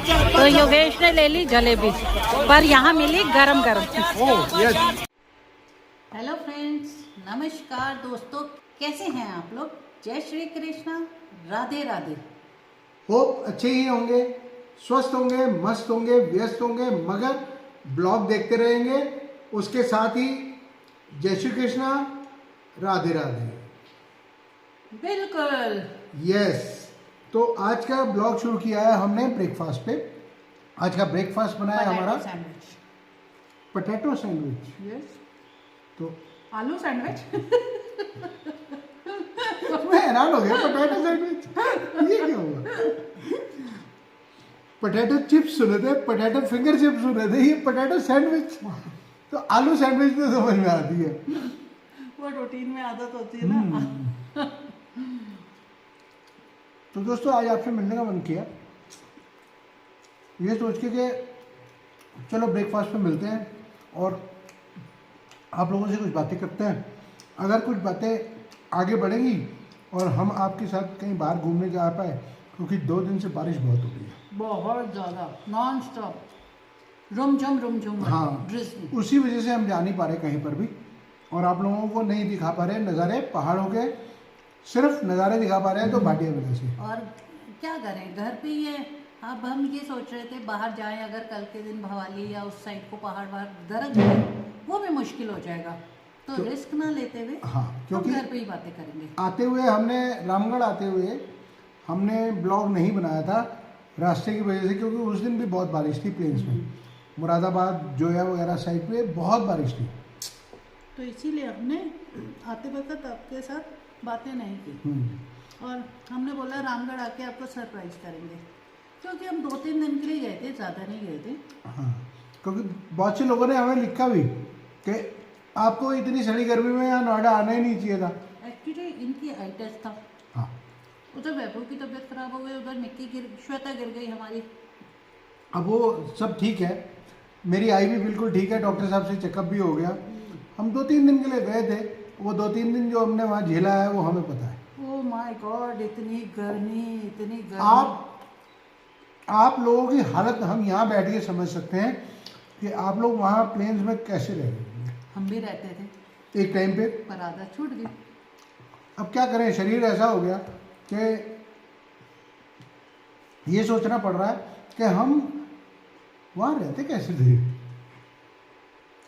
तो योगेश ने ले ली जलेबी, पर यहाँ मिली गरम गरम। हेलो फ्रेंड्स, नमस्कार दोस्तों, कैसे हैं आप लोग? जय श्री कृष्णा, राधे राधे। होप अच्छे ही होंगे, स्वस्थ होंगे, मस्त होंगे, व्यस्त होंगे, मगर ब्लॉग देखते रहेंगे। उसके साथ ही जय श्री कृष्णा, राधे राधे। बिल्कुल यस, तो आज का ब्लॉग शुरू किया है हमने ब्रेकफास्ट पे। आज का ब्रेकफास्ट बनाया है हमारा सैंडविच। Potato sandwich. यस, तो आलू सैंडविच। मैं हैरान हो गया, पोटैटो सैंडविच ये क्या हुआ? पोटैटो चिप्स सुने थे, पोटैटो फिंगर चिप्स सुने थे, ये पोटैटो सैंडविच। तो आलू सैंडविच तो समझ में आती है, वो रूटीन में आदत होती है ना। तो दोस्तों आज आपसे मिलने का मन किया, ये सोच के कि चलो ब्रेकफास्ट पे मिलते हैं और आप लोगों से कुछ बातें करते हैं। अगर कुछ बातें आगे बढ़ेंगी और हम आपके साथ कहीं बाहर घूमने जा पाए, क्योंकि 2 दिन से बारिश बहुत हो रही है, बहुत ज़्यादा, नॉन स्टॉप, रुमझुम। हाँ, उसी वजह से हम जा नहीं पा रहे कहीं पर भी, और आप लोगों को नहीं दिखा पा रहे नज़ारे पहाड़ों के, सिर्फ नज़ारे दिखा पा रहे हैं तो भाटिया वजह से। और क्या करें, घर पे ही है। अब हम ये सोच रहे थे बाहर जाएं, अगर कल के दिन भवाली या उस साइड को पहाड़ वहाड़ दरक जाए, वो भी मुश्किल हो जाएगा, तो रिस्क ना लेते हुए हाँ, क्योंकि हम घर पे ही बातें करेंगे। आते हुए हमने रामगढ़ आते हुए हमने ब्लॉग नहीं बनाया था रास्ते की वजह से, क्योंकि उस दिन भी बहुत बारिश थी प्लेन्स में, मुरादाबाद जोया वगैरह साइड पे बहुत बारिश थी, तो इसीलिए हमने आते वक्त आपके साथ बातें नहीं की, और हमने बोला रामगढ़ आके आपको सरप्राइज करेंगे, क्योंकि हम 2-3 दिन के लिए गए थे, ज़्यादा नहीं गए थे। हाँ, क्योंकि बहुत से लोगों ने हमें लिखा भी कि आपको इतनी सड़ी गर्मी में यहाँ नोएडा आना ही नहीं चाहिए था। एक्चुअली इनकी आई टेस्ट था। हाँ, उधर वैभव की तबीयत खराब हो गई, उधर श्वेता गिर गई हमारी। अब वो सब ठीक है, मेरी आई भी बिल्कुल ठीक है, डॉक्टर साहब से चेकअप भी हो गया। हम 2-3 दिन के लिए गए थे, वो 2-3 दिन जो हमने वहाँ झेला है वो हमें पता है। ओह माय गॉड, इतनी गर्मी। आप लोगों की हालत हम यहाँ बैठ के समझ सकते हैं कि आप लोग वहाँ प्लेन्स में कैसे रह रहे हैं। हम भी रहते थे एक टाइम पे, पर आदत छूट गई। अब क्या करें, शरीर ऐसा हो गया कि ये सोचना पड़ रहा है कि हम वहाँ रहते कैसे थे।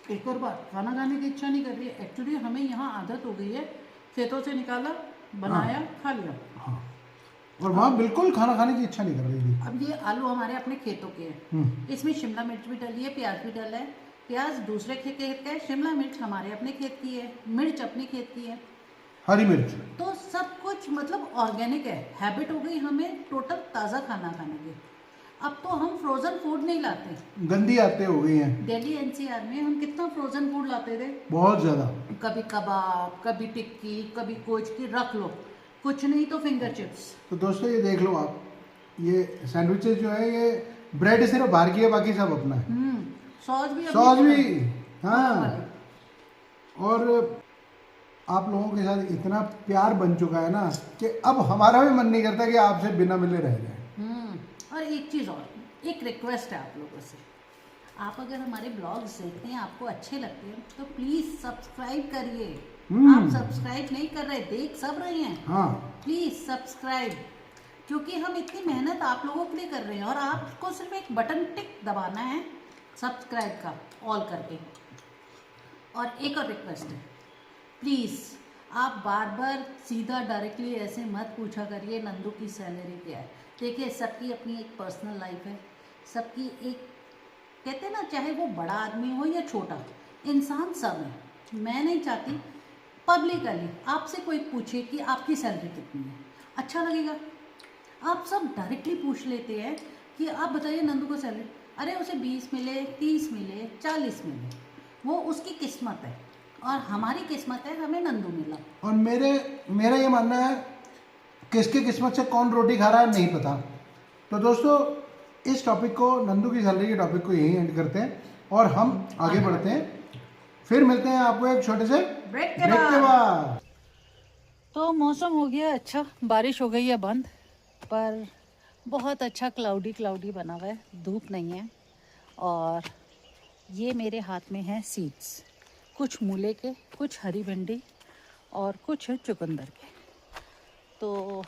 एक और बात, खाना खाने की इच्छा नहीं कर रही है। एक्चुअली हमें यहाँ आदत हो गई है, खेतों से निकाला, बनाया, खा लिया। हाँ, और वहाँ बिल्कुल खाना खाने की इच्छा नहीं कर रही थी। अब ये आलू हमारे अपने खेतों के हैं, इसमें शिमला मिर्च भी डली है, प्याज भी डला है। प्याज दूसरे खेत का है, शिमला मिर्च हमारे अपने खेत की है, मिर्च अपने खेत की है, हरी मिर्च, तो सब कुछ मतलब ऑर्गेनिक है। हैबिट हो गई हमें टोटल ताज़ा खाना खाने की। अब तो हम फ्रोजन फूड नहीं लाते, गंदी आदतें हो गई हैं। दिल्ली एनसीआर में हम कितना फ्रोजन फूड लाते थे, बहुत ज़्यादा। कभी कबाब, कभी टिक्की, कभी कोच की, रख लो, कुछ नहीं तो फिंगर चिप्स। तो दोस्तों ये देख लो आप, ये सैंडविचेस जो है, ये ब्रेड सिर्फ बाहर की है, बाकी सब अपना है। सॉस भी सॉस भी, हाँ। वाले। और आप लोगों के साथ इतना प्यार बन चुका है ना कि अब हमारा भी मन नहीं करता कि आपसे बिना मिले रह जाए। और एक चीज़ और, एक रिक्वेस्ट है आप लोगों से, आप अगर हमारे ब्लॉग्स देखते हैं, आपको अच्छे लगते हैं, तो प्लीज़ सब्सक्राइब करिए। आप सब्सक्राइब नहीं कर रहे, देख सब रहे हैं। हाँ, प्लीज़ सब्सक्राइब, क्योंकि हम इतनी मेहनत आप लोगों के लिए कर रहे हैं, और आपको सिर्फ एक बटन टिक दबाना है सब्सक्राइब का, ऑल करके। और एक और रिक्वेस्ट है, प्लीज़ आप बार बार सीधा डायरेक्टली ऐसे मत पूछा करिए नंदू की सैलरी क्या है। देखिए, सबकी अपनी एक पर्सनल लाइफ है, सबकी एक, कहते हैं ना, चाहे वो बड़ा आदमी हो या छोटा, इंसान सब है। मैं नहीं चाहती पब्लिकली आपसे कोई पूछे कि आपकी सैलरी कितनी है, अच्छा लगेगा? आप सब डायरेक्टली पूछ लेते हैं कि आप बताइए नंदू को सैलरी, अरे उसे 20 मिले, 30 मिले, 40 मिले, वो उसकी किस्मत है, और हमारी किस्मत है हमें नंदू मिला। और मेरा ये मानना है, किसकी किस्मत से कौन रोटी खा रहा है नहीं पता। तो दोस्तों इस टॉपिक को, नंदू की सैलरी के टॉपिक को यहीं एंड करते हैं और हम आगे बढ़ते हैं। फिर मिलते हैं आपको एक छोटे से ब्रेक के बाद। तो मौसम हो गया अच्छा, बारिश हो गई है बंद, पर बहुत अच्छा क्लाउडी क्लाउडी बना हुआ है, धूप नहीं है। और ये मेरे हाथ में है सीड्स, कुछ मूले के, कुछ हरी भिंडी और कुछ चुकंदर के। तो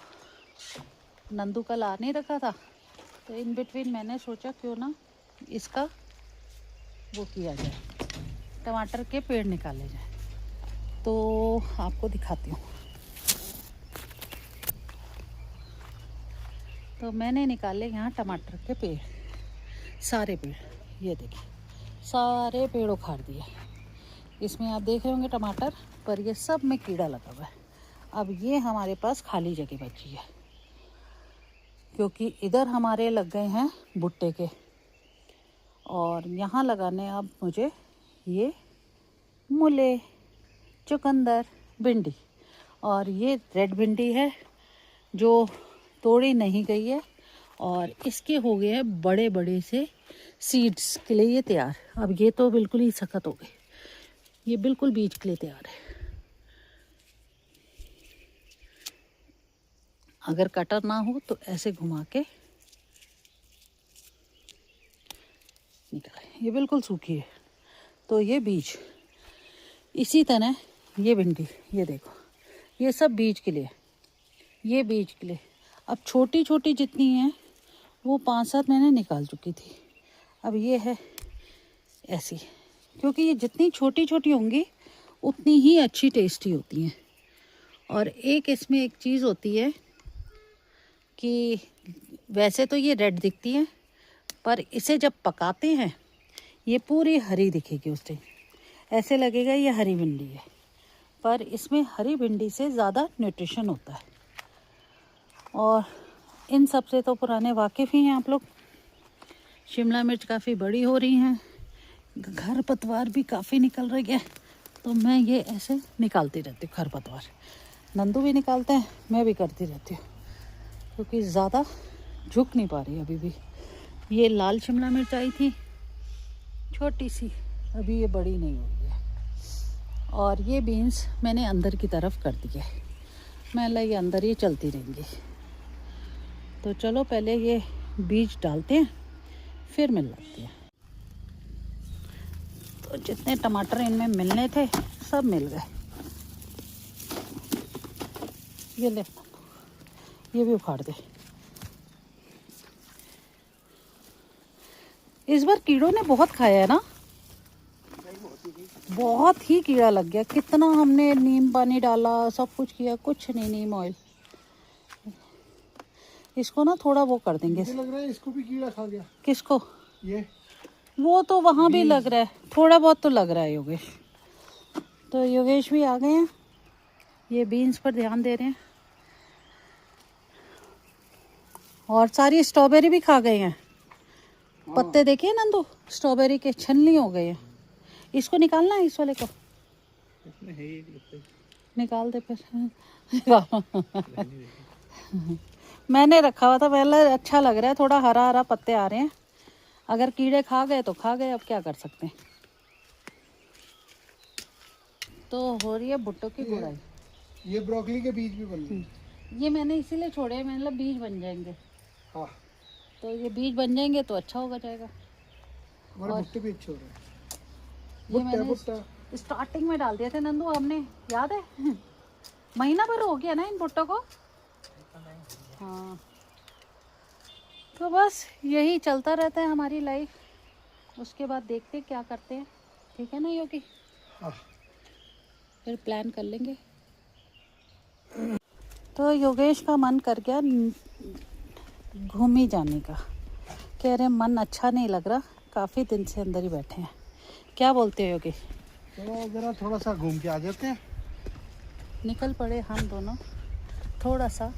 नंदू कल आ नहीं रखा था, तो इन बिटवीन मैंने सोचा क्यों ना इसका वो किया जाए, टमाटर के पेड़ निकाले जाए। तो आपको दिखाती हूँ। तो मैंने निकाले यहाँ टमाटर के पेड़, सारे पेड़, ये देखिए सारे पेड़ उखाड़ दिए। इसमें आप देख रहे होंगे टमाटर, पर ये सब में कीड़ा लगा हुआ है। अब ये हमारे पास खाली जगह बची है, क्योंकि इधर हमारे लग गए हैं भुट्टे के, और यहाँ लगाने अब मुझे ये मूले, चुकंदर, भिंडी। और ये रेड भिंडी है जो तोड़ी नहीं गई है, और इसके हो गए हैं बड़े बड़े से सीड्स के लिए ये तैयार। अब ये तो बिल्कुल ही सख्त हो गए, ये बिल्कुल बीज के लिए तैयार है। अगर कटर ना हो तो ऐसे घुमा के निकाले, ये बिल्कुल सूखी है। तो ये बीज, इसी तरह ये भिंडी, ये देखो ये सब बीज के लिए, ये बीज के लिए। अब छोटी छोटी जितनी हैं वो 5-7 मैंने निकाल चुकी थी। अब ये है ऐसी, क्योंकि ये जितनी छोटी छोटी होंगी उतनी ही अच्छी टेस्टी होती हैं। और एक इसमें एक चीज़ होती है कि वैसे तो ये रेड दिखती है, पर इसे जब पकाते हैं ये पूरी हरी दिखेगी उस टाइम, ऐसे लगेगा ये हरी भिंडी है, पर इसमें हरी भिंडी से ज़्यादा न्यूट्रिशन होता है। और इन सब से तो पुराने वाकिफ़ ही हैं आप लोग। शिमला मिर्च काफ़ी बड़ी हो रही हैं, घर पतवार भी काफ़ी निकल रही है, तो मैं ये ऐसे निकालती रहती हूँ घर पतवार। नंदू भी निकालते हैं, मैं भी करती रहती हूँ, क्योंकि ज़्यादा झुक नहीं पा रही अभी भी। ये लाल शिमला मिर्च आई थी छोटी सी, अभी ये बड़ी नहीं हुई है। और ये बीन्स मैंने अंदर की तरफ कर दी है, मैं ये अंदर ही चलती रहेंगी। तो चलो पहले ये बीज डालते हैं, फिर मिल लगती है। तो जितने टमाटर इनमें मिलने थे सब मिल गए। ये ले, ये भी उखाड़ दे। इस बार कीड़ों ने बहुत खाया है ना, बहुत ही कीड़ा लग गया। कितना हमने नीम पानी डाला, सब कुछ किया, कुछ नहीं। नीम ऑयल, इसको ना थोड़ा वो कर देंगे। मुझे लग रहा है इसको भी कीड़ा खा गया। किसको? ये वो तो वहाँ भी लग रहा है, थोड़ा बहुत तो लग रहा है योगेश। तो योगेश भी आ गए हैं, ये बीन्स पर ध्यान दे रहे हैं। और सारी स्ट्रॉबेरी भी खा गए हैं। पत्ते देखिए नंदू, स्ट्रॉबेरी के छलनी हो गए हैं। इसको निकालना है, इस वाले को निकाल दे फिर। मैंने रखा हुआ था पहले, अच्छा लग रहा है, थोड़ा हरा हरा पत्ते आ रहे हैं। अगर कीड़े खा गए तो खा गए, अब क्या कर सकते हैं। तो हो रही है भुट्टो की गुड़ाई। ये ब्रोकली के बीज भी बन गए। ये मैंने इसीलिए छोड़े, मतलब बीज बन जाएंगे। हाँ, तो ये बीज बन जाएंगे तो अच्छा होगा जाएगा। और भुट्टे भी अच्छे हो रहे हैं। ये मैंने स्टार्टिंग में डाल दिए थे नंदू, हमने, याद है? महीना भर हो गया ना इन भुट्टो को। हाँ, तो बस यही चलता रहता है हमारी लाइफ। उसके बाद देखते क्या करते हैं, ठीक है ना योगी? हाँ। फिर प्लान कर लेंगे। तो योगेश का मन कर गया घूम ही जाने का। कह रहे मन अच्छा नहीं लग रहा, काफ़ी दिन से अंदर ही बैठे हैं। क्या बोलते हो योगेश? तो ज़रा थोड़ा सा घूम के आ जाते हैं। निकल पड़े हम दोनों थोड़ा सा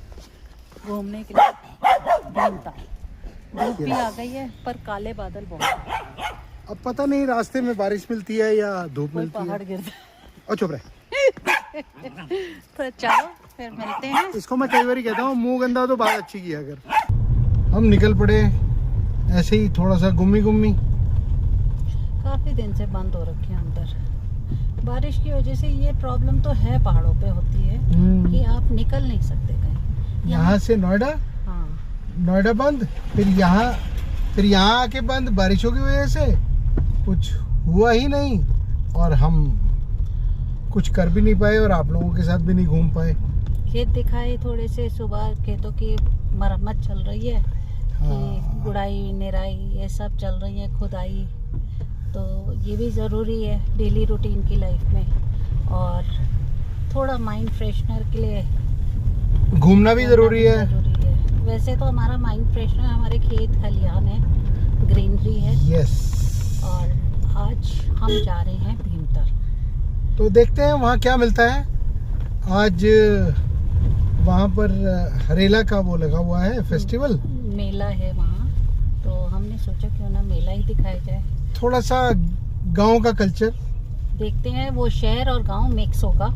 घूमने के लिए। धूप भी आ गई है, पर काले बादल बहुत हैं। अब पता नहीं रास्ते में बारिश मिलती है या धूप मिलती है। पहाड़ गिरता है। और चुप रहे। तो चलो फिर मिलते हैं। इसको मैं कई बार कहता हूँ, मुंह गंदा तो बात अच्छी की। अगर हम निकल पड़े ऐसे ही थोड़ा सा गुम्मी गुम्मी। काफ़ी दिन से बंद हो रखी है अंदर, बारिश की वजह से। ये प्रॉब्लम तो है पहाड़ों पे होती है कि आप निकल नहीं सकते कहीं। यहाँ से नोएडा हाँ, नोएडा बंद, फिर यहाँ आके बंद बारिशों की वजह से, कुछ हुआ ही नहीं और हम कुछ कर भी नहीं पाए और आप लोगों के साथ भी नहीं घूम पाए। खेत दिखाए थोड़े से, सुबह खेतों की मरम्मत चल रही है कि गुड़ाई निराई ये सब चल रही है, खुदाई, तो ये भी ज़रूरी है डेली रूटीन की लाइफ में। और थोड़ा माइंड फ्रेशनर के लिए घूमना भी ज़रूरी है। वैसे तो हमारा माइंड फ्रेशनर हमारे खेत खलिहान है, ग्रीनरी है। यस। और आज हम जा रहे हैं भीमताल, तो देखते हैं वहाँ क्या मिलता है। आज वहाँ पर हरेला का वो लगा हुआ है फेस्टिवल, मेला है वहाँ, तो हमने सोचा क्यों ना मेला ही दिखाया जाए। थोड़ा सा गांव का कल्चर देखते हैं, वो शहर और गांव मिक्स होगा।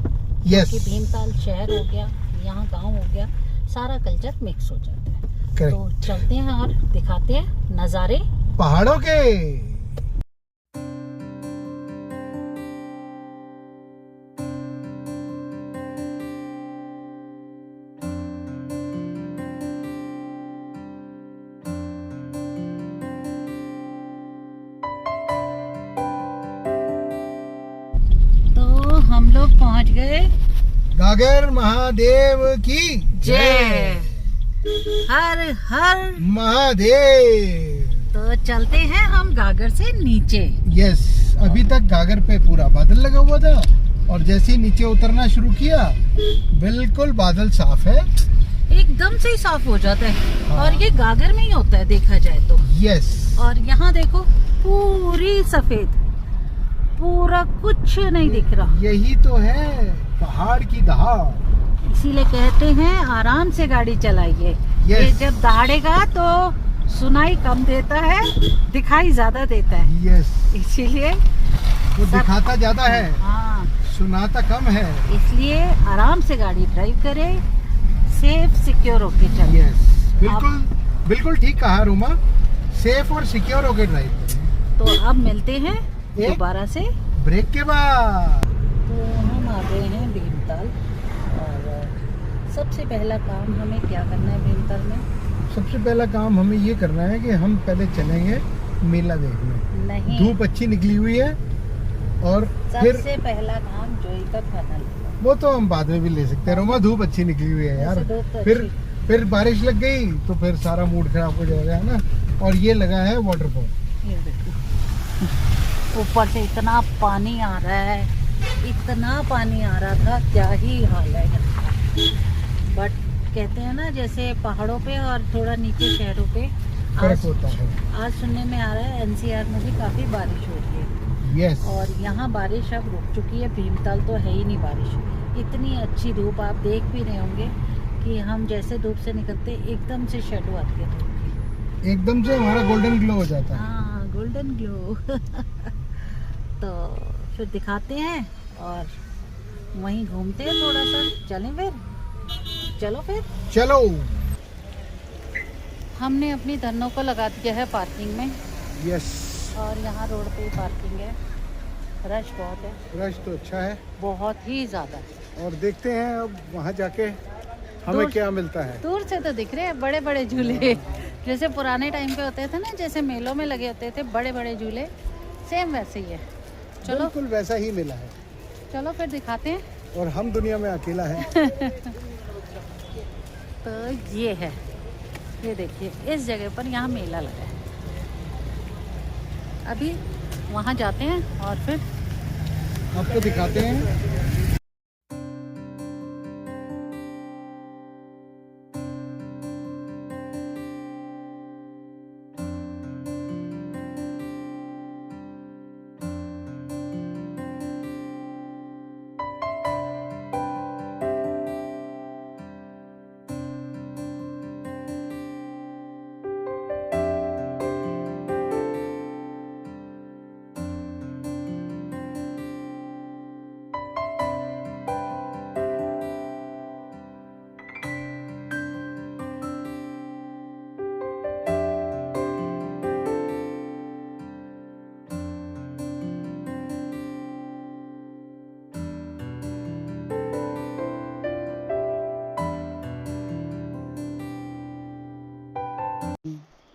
यस। कि भीमताल शहर हो गया, यहाँ गांव हो गया, सारा कल्चर मिक्स हो जाता है। करेक्ट। तो चलते हैं और दिखाते हैं नज़ारे पहाड़ों के। तो हम लोग पहुँच गए। गागर महादेव की जय। हर हर महादेव। तो चलते हैं हम गागर से नीचे। यस। अभी तक गागर पे पूरा बादल लगा हुआ था और जैसे ही नीचे उतरना शुरू किया बिल्कुल बादल साफ है, एकदम से ही साफ हो जाता है। हाँ। और ये गागर में ही होता है देखा जाए तो। यस। और यहाँ देखो पूरी सफेद, पूरा कुछ नहीं दिख रहा। यही तो है पहाड़ की दहाड़। इसीलिए कहते हैं आराम से गाड़ी चलाइए। Yes. ये जब दहाड़ेगा तो सुनाई कम देता है, दिखाई ज्यादा देता है। यस। इसीलिए वो दिखाता ज्यादा है, हाँ, सुनाता कम है। इसलिए आराम से गाड़ी ड्राइव करें, सेफ सिक्योर होके चले। यस। बिल्कुल बिल्कुल ठीक कहा रूमा, सेफ और सिक्योर होकर ड्राइव करें। तो अब मिलते हैं एक दोबारा से। ब्रेक के बाद। तो हम आ गए हैं भीमताल और सबसे पहला काम हमें क्या करना है भीमताल में? सबसे पहला काम हमें ये करना है कि हम पहले चलेंगे मेला देखने। नहीं, धूप अच्छी निकली हुई है और फिर सबसे पहला काम जोई का खाना लेना। वो तो हम बाद में भी ले सकते हैं रोमा, धूप अच्छी निकली हुई है यार। वैसे धूप तो फिर अच्छी। फिर बारिश लग गई तो फिर सारा मूड खराब हो जाएगा, है ना। और ये लगा है वाटरफॉल। ये देखो ऊपर से इतना पानी आ रहा है, इतना पानी आ रहा था, क्या ही हाल है यहाँ का। बट कहते हैं ना जैसे पहाड़ों पे और थोड़ा नीचे शहरों पे फर्क होता है। आज सुनने में आ रहा है एनसीआर में भी काफ़ी बारिश हो रही है। यस। और यहाँ बारिश अब रुक चुकी है, भीमताल तो है ही नहीं बारिश। इतनी अच्छी धूप, आप देख भी रहे होंगे कि हम जैसे धूप से निकलते एकदम से शेडो आती है धूप की, एकदम से हमारा गोल्डन ग्लो हो जाता है। हाँ गोल्डन ग्लो। तो फिर दिखाते हैं और वहीं घूमते हैं थोड़ा सा। चलें फिर? चलो फिर। चलो। हमने अपनी धनों को लगा दिया है पार्किंग में यस। और यहाँ रोड पे ही पार्किंग है। रश बहुत है, रश तो अच्छा है बहुत ही ज़्यादा। और देखते हैं अब वहाँ जाके हमें दूर- क्या मिलता है। दूर से तो दिख रहे हैं बड़े बड़े झूले, जैसे पुराने टाइम पे होते थे ना, जैसे मेलों में लगे होते थे बड़े बड़े झूले, सेम वैसे ही है। चलो बिल्कुल वैसा ही मिला है चलो फिर दिखाते हैं। और हम दुनिया में अकेला है। तो ये है, ये देखिए इस जगह पर यहाँ मेला लगा है। अभी वहाँ जाते हैं और फिर आपको दिखाते हैं।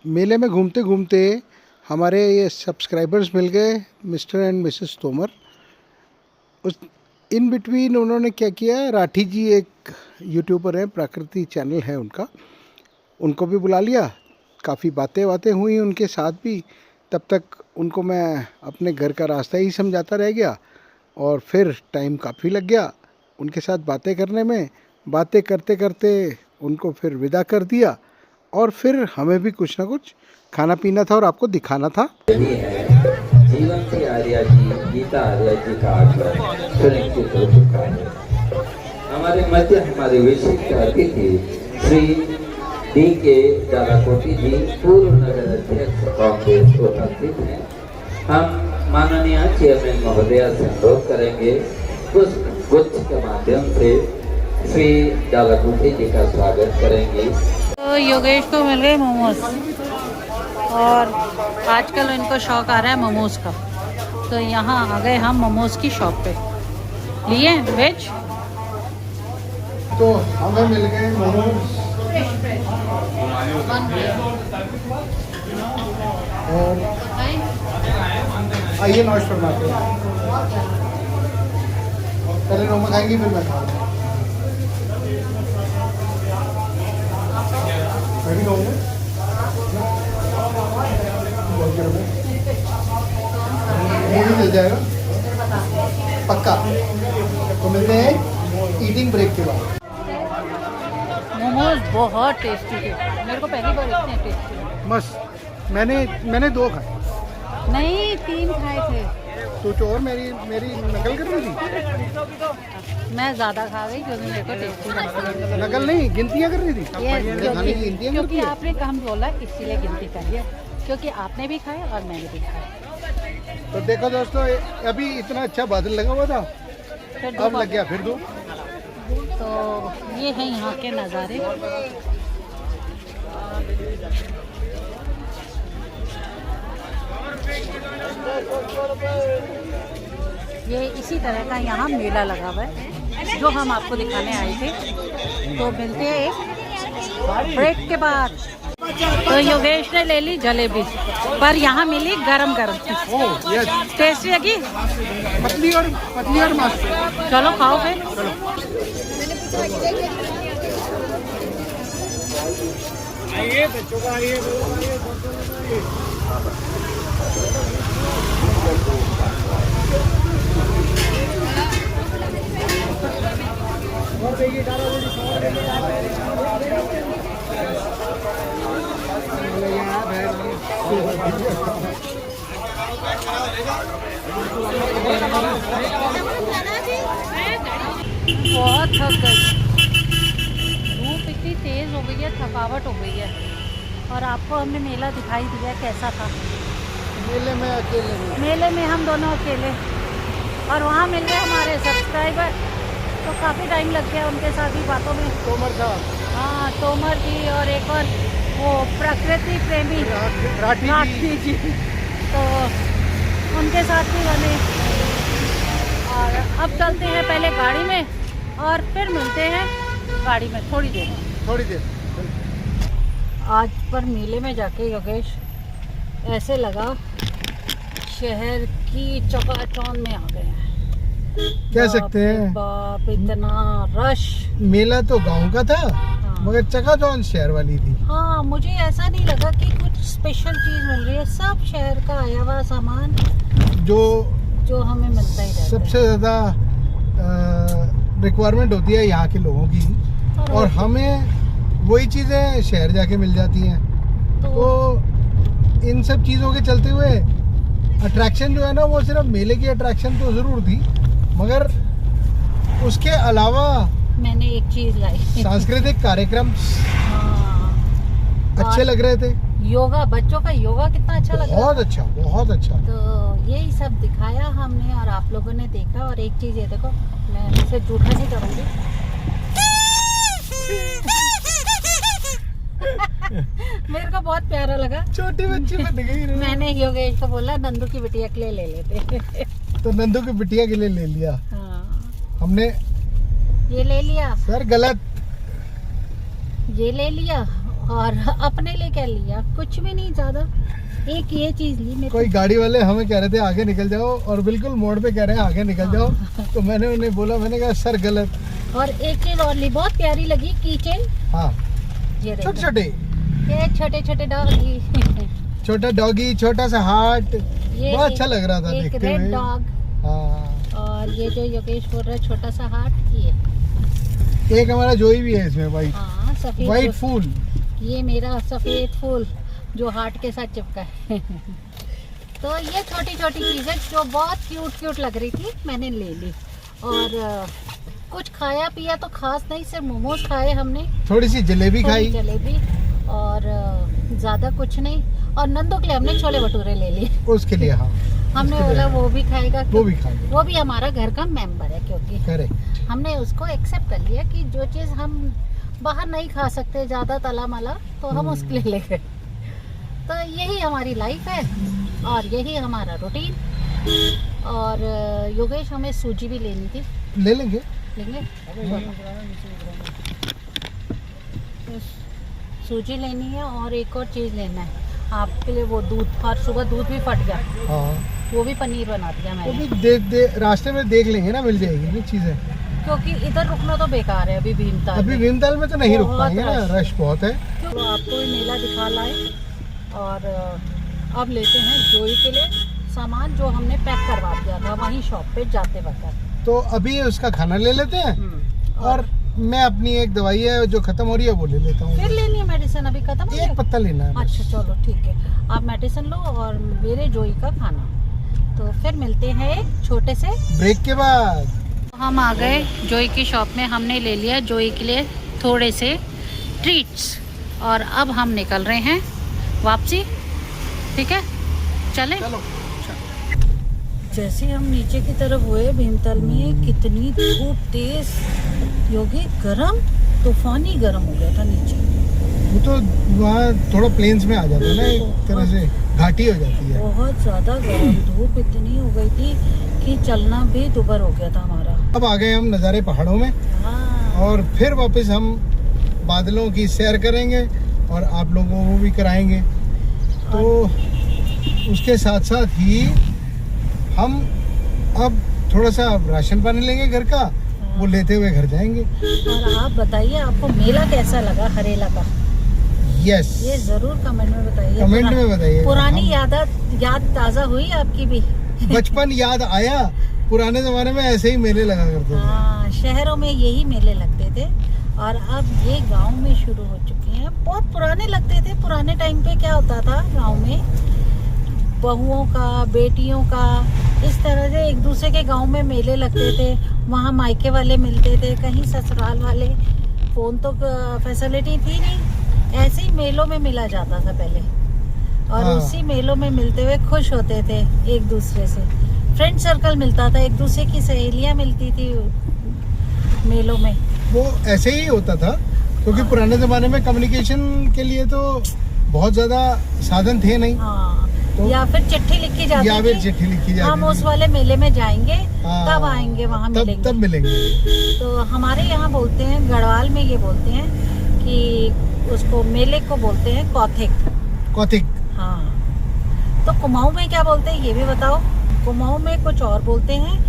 मेले में घूमते घूमते हमारे ये सब्सक्राइबर्स मिल गए, मिस्टर एंड मिसेस तोमर। उस इन बिटवीन उन्होंने क्या किया, राठी जी एक यूट्यूबर हैं, प्रकृति चैनल है उनका, उनको भी बुला लिया। काफ़ी बातें हुई उनके साथ भी। तब तक उनको मैं अपने घर का रास्ता ही समझाता रह गया और फिर टाइम काफ़ी लग गया उनके साथ बातें करने में। बातें करते करते उनको फिर विदा कर दिया और फिर हमें भी कुछ ना कुछ खाना पीना था और आपको दिखाना था। यही है जीवन की आर्या जी, गीता आर्या जी का आगमन सुनिश्चित हो चुका है। हमारे मध्य हमारे विशिष्ट अतिथि श्री D.K. जालाकोटी जी, पूर्व नगर अध्यक्ष कांग्रेस उपस्थित हैं। हम माननीय चेयरमैन महोदया से अनुरोध करेंगे पुष्प गुच्छ के माध्यम से श्री जालाकोटी जी का स्वागत करेंगे। तो योगेश को मिल गए मोमोज और आजकल इनको शौक आ रहा है मोमोज का, तो यहाँ आ गए हम मोमोज की शॉप पे। लिए वेज, तो हमें मिल गए मोमोज और आइए नाश्ता फरमाते हैं। पहले नमक खाएंगे फिर मैं खाऊंगा। मैं भी खाऊंगा। मुझे मिल जाएगा पक्का। तो मिलते हैं ईटिंग ब्रेक के बाद। मोमोज बहुत टेस्टी थे, मेरे को पहली बार इतने टेस्टी लगे। मस्त। मैंने 2 खाए। नहीं 3 खाए थे। तो और मेरी नकल कर रही थी। मैं ज़्यादा खा गई क्योंकि मेरे को टेस्टी लगा। नकल नहीं, गिनतियाँ कर रही थी। क्योंकि आपने कम बोला इसीलिए गिनती करिए, क्योंकि आपने भी खाए और मैंने भी खाए। तो देखो दोस्तों, अभी इतना अच्छा बादल लगा हुआ था, फिर अब लग गया फिर 2। तो ये हैं यहाँ के नज़ारे। ये इसी तरह का यहाँ मेला लगा हुआ है जो हम आपको दिखाने आए थे। तो मिलते हैं एक ब्रेक के बाद। तो योगेश ने ले ली जलेबी, पर यहाँ मिली गरम गरम। टेस्टी लगी, पतली और मस्त। चलो खाओ फिर। आइए बच्चों का, आइए। बहुत थक गई, धूप इतनी तेज़ हो गई है, थकावट हो गई है। और आपको हमने मेला दिखाई दिया कैसा था। मेले में अकेले नहीं। मेले में हम दोनों अकेले, और वहाँ मिल गए हमारे सब्सक्राइबर। तो काफ़ी टाइम लग गया उनके साथ ही बातों में। तोमर साहब, हाँ तोमर जी, और एक और वो प्रकृति प्रेमी राठी जी, तो उनके साथ भी बने। और अब चलते हैं पहले गाड़ी में और फिर मिलते हैं गाड़ी में थोड़ी देर। आज पर मेले में जाके योगेश ऐसे लगा शहर की चकाचौंध में आ गए हैं। कह सकते हैं बाप, इतना रश। मेला तो गांव का था, हाँ। मगर चकाचौंध शहर वाली थी। हाँ, मुझे ऐसा नहीं लगा कि कुछ स्पेशल चीज मिल रही है। सब शहर का आया हुआ सामान जो हमें मिलता ही रहता है। सबसे ज़्यादा रिक्वायरमेंट होती है यहाँ के लोगों की, और हमें वही चीज़ें शहर जाके मिल जाती हैं। तो इन सब चीज़ों के चलते हुए अट्रैक्शन जो है ना, वो सिर्फ मेले की अट्रैक्शन तो ज़रूर थी, मगर उसके अलावा मैंने एक चीज लाई, सांस्कृतिक कार्यक्रम हाँ, अच्छे लग रहे थे। योगा, बच्चों का योगा कितना अच्छा लगा। बहुत अच्छा। तो यही सब दिखाया हमने और आप लोगों ने देखा। और एक चीज ये देखो, मैं इसे जूठा नहीं करूँगी। मेरे को बहुत प्यारा लगा, छोटी बच्ची बन गई। मैंने योगेश को बोला नंदू की बिटिया के लिए ले लेते। तो नंदू की बिटिया के लिए ले लिया। हाँ, हमने ये ले लिया सर गलत। ये ले लिया और अपने लिए क्या लिया, कुछ भी नहीं ज्यादा, एक ये चीज ली मेरे कोई गाड़ी वाले हमें कह रहे थे आगे निकल जाओ, और बिल्कुल मोड़ पे कह रहे हैं आगे निकल जाओ। तो मैंने उन्हें बोला, मैंने कहा सर गलत। और एक चीज और ली, बहुत प्यारी लगी, की चेन। हाँ, ये देखो, छोटे छोटे, ये छोटे छोटे डॉगी। छोटा डॉगी, छोटा सा हार्ट, ये बहुत अच्छा लग रहा था एक देखते रेड हुए। डॉग। हाँ, और ये जो योगेश बोल रहा है छोटा सा हार्ट, ये एक हमारा जोई भी है इसमें, वाइट हाँ सफेद वाइट फूल। फूल। ये मेरा सफेद फूल जो हार्ट के साथ चिपका है। तो ये छोटी छोटी चीजें जो बहुत क्यूट लग रही थी, मैंने ले ली। और कुछ खाया पिया तो खास नहीं, सिर्फ मोमोज खाए हमने, थोड़ी सी जलेबी थोड़ी खाई, जलेबी, और ज्यादा कुछ नहीं। और नंदू के लिए हमने छोले भटूरे ले लिए। उसके लिए हाँ, हमने उसके बोला लिए वो भी खाएगा, वो भी खाएंगे। वो भी हमारा घर का मेंबर है, क्योंकि करेक्ट। हमने उसको एक्सेप्ट कर लिया कि जो चीज़ हम बाहर नहीं खा सकते ज़्यादा तला मला, तो हम उसके लिए ले गए। तो यही हमारी लाइफ है और यही हमारा रूटीन। और योगेश हमें सूजी भी लेनी थी, ले लेंगे। लेंगे? सूजी लेनी है और एक और चीज़ लेना है आपके लिए, वो दूध। और सुबह दूध भी फट गया, हाँ, वो भी पनीर बना दिया वो मैंने, भी रास्ते में देख लेंगे ना, मिल जाएगी ये चीजें। क्योंकि इधर रुकना तो बेकार है अभी भीमताल अभी में। भीमताल में तो नहीं रुक बहुत पाएंगे ना, रश बहुत है। तो आपको ये मेला दिखा लाए। और अब लेते हैं जोई के लिए सामान जो हमने पैक करवा दिया था वहीं शॉप पे जाते वक्त। तो अभी उसका खाना ले लेते हैं, और मैं अपनी एक दवाई है जो खत्म हो रही है वो ले लेता हूँ। फिर लेनी है मेडिसिन, अभी खत्म हो एक गया? पत्ता लेना है बस। अच्छा चलो ठीक है, आप मेडिसिन लो और मेरे जोई का खाना। तो फिर मिलते हैं एक छोटे से ब्रेक के बाद। हम आ गए जोई की शॉप में, हमने ले लिया जोई के लिए थोड़े से ट्रीट्स, और अब हम निकल रहे हैं वापसी। ठीक है, चलें? चलो। जैसे हम नीचे की तरफ हुए भीमताल में, कितनी धूप तेज, योगी गरम, तूफानी गरम हो गया था नीचे। वो तो वहाँ थोड़ा प्लेन्स में आ जाता है ना, एक तरह से घाटी हो जाती है। बहुत ज्यादा गरम, धूप इतनी हो गई थी कि चलना भी दुबर हो गया था हमारा। अब आ गए हम नज़ारे पहाड़ों में, हाँ, और फिर वापस हम बादलों की सैर करेंगे और आप लोगों को भी कराएंगे। तो उसके साथ साथ ही हम अब थोड़ा सा राशन पानी लेंगे घर का, वो लेते हुए घर जाएंगे। और आप बताइए आपको मेला कैसा लगा हरेला का, यस, ये जरूर कमेंट में बताइए। कमेंट में बताइए। पुरानी हम- याद ताजा हुई आपकी भी? बचपन याद आया, पुराने जमाने में ऐसे ही मेले लगा करते थे। हाँ, शहरों में यही मेले लगते थे, और अब ये गांव में शुरू हो चुके हैं। बहुत पुराने लगते थे। पुराने टाइम पे क्या होता था गांव में, बहुओं का, बेटियों का, इस तरह से एक दूसरे के गांव में मेले लगते थे। वहाँ मायके वाले मिलते थे, कहीं ससुराल वाले। फोन तो फैसिलिटी थी नहीं, ऐसे ही मेलों में मिला जाता था पहले, और हाँ। उसी मेलों में मिलते हुए खुश होते थे एक दूसरे से। फ्रेंड सर्कल मिलता था, एक दूसरे की सहेलियाँ मिलती थी मेलों में। वो ऐसे ही होता था, क्योंकि पुराने जमाने में कम्युनिकेशन के लिए तो बहुत ज्यादा साधन थे नहीं। हाँ, तो या फिर चिट्ठी लिखी जाती या फिर थी, चिट्ठी लिखी जाती हम थी। उस वाले मेले में जाएंगे, हाँ, तब आएंगे, वहाँ मिलेंगे। तब मिलेंगे। तो हमारे यहाँ बोलते हैं, गढ़वाल में ये बोलते हैं कि उसको मेले को बोलते हैं कौथिक। कौतिक। हाँ, तो कुमाऊं में क्या बोलते हैं ये भी बताओ? कुमाऊं में कुछ और बोलते हैं,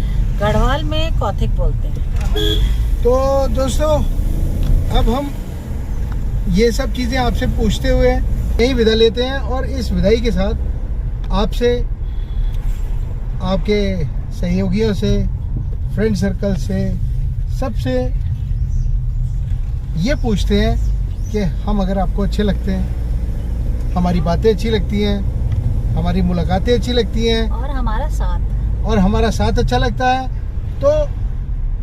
गढ़वाल में कौथिक बोलते हैं। तो दोस्तों, अब हम ये सब चीज़ें आपसे पूछते हुए यही विदा लेते हैं, और इस विदाई के साथ आपसे, आपके सहयोगियों से, फ्रेंड सर्कल से, सबसे ये पूछते हैं कि हम अगर आपको अच्छे लगते हैं, हमारी बातें अच्छी लगती हैं, हमारी मुलाकातें अच्छी लगती हैं, और हमारा साथ अच्छा लगता है, तो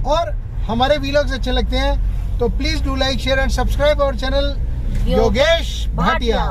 और हमारे वीलॉग्स अच्छे लगते हैं, तो please do like, share and subscribe our channel Yogesh Bhatia.